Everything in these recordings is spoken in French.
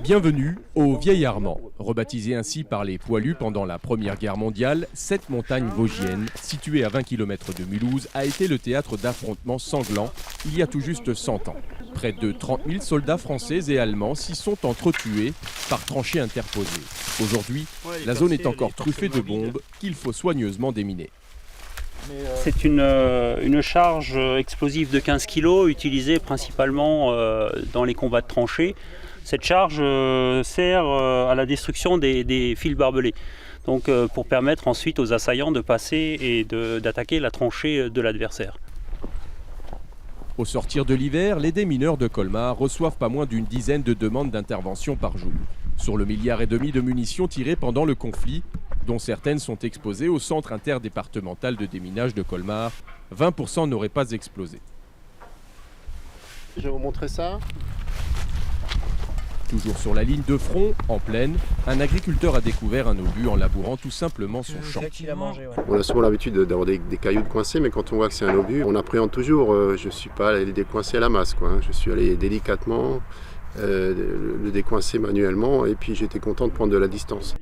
Bienvenue au Vieil Armand. Rebaptisé ainsi par les poilus pendant la Première Guerre mondiale, cette montagne vosgienne, située à 20 km de Mulhouse, a été le théâtre d'affrontements sanglants il y a tout juste 100 ans. Près de 30 000 soldats français et allemands s'y sont entretués par tranchées interposées. Aujourd'hui, la zone est encore truffée de bombes qu'il faut soigneusement déminer. C'est une charge explosive de 15 kg utilisée principalement dans les combats de tranchées. Cette charge sert à la destruction des fils barbelés, donc pour permettre ensuite aux assaillants de passer et d'attaquer la tranchée de l'adversaire. Au sortir de l'hiver, les démineurs de Colmar reçoivent pas moins d'une dizaine de demandes d'intervention par jour. Sur le 1,5 milliard de munitions tirées pendant le conflit, dont certaines sont exposées au centre interdépartemental de déminage de Colmar, 20% n'auraient pas explosé. Je vais vous montrer ça. Toujours sur la ligne de front, en plaine, un agriculteur a découvert un obus en labourant tout simplement son champ. On a souvent l'habitude d'avoir des cailloux coincés, mais quand on voit que c'est un obus, on appréhende toujours. Je ne suis pas allé les décoincer à la masse, quoi. Je suis allé délicatement le décoincer manuellement, et puis j'étais content de prendre de la distance.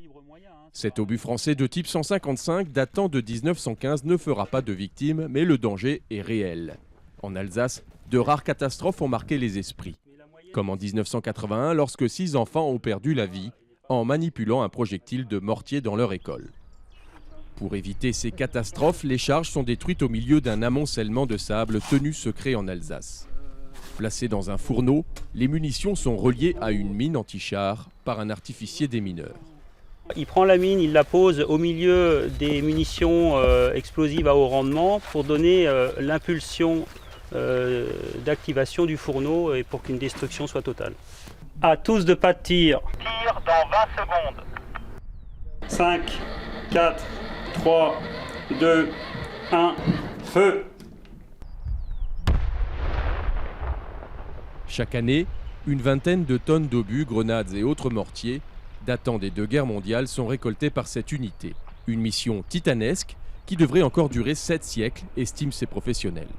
Cet obus français de type 155 datant de 1915 ne fera pas de victimes, mais le danger est réel. En Alsace, de rares catastrophes ont marqué les esprits. Comme en 1981, lorsque 6 enfants ont perdu la vie en manipulant un projectile de mortier dans leur école. Pour éviter ces catastrophes, les charges sont détruites au milieu d'un amoncellement de sable tenu secret en Alsace. Placées dans un fourneau, les munitions sont reliées à une mine anti-char par un artificier démineur. Il prend la mine, il la pose au milieu des munitions explosives à haut rendement pour donner l'impulsion d'activation du fourneau et pour qu'une destruction soit totale. À tous de pas de tir. Tir dans 20 secondes. 5, 4, 3, 2, 1, feu. Chaque année, une vingtaine de tonnes d'obus, grenades et autres mortiers datant des 2 guerres mondiales sont récoltés par cette unité. Une mission titanesque qui devrait encore durer 7 siècles, estiment ces professionnels.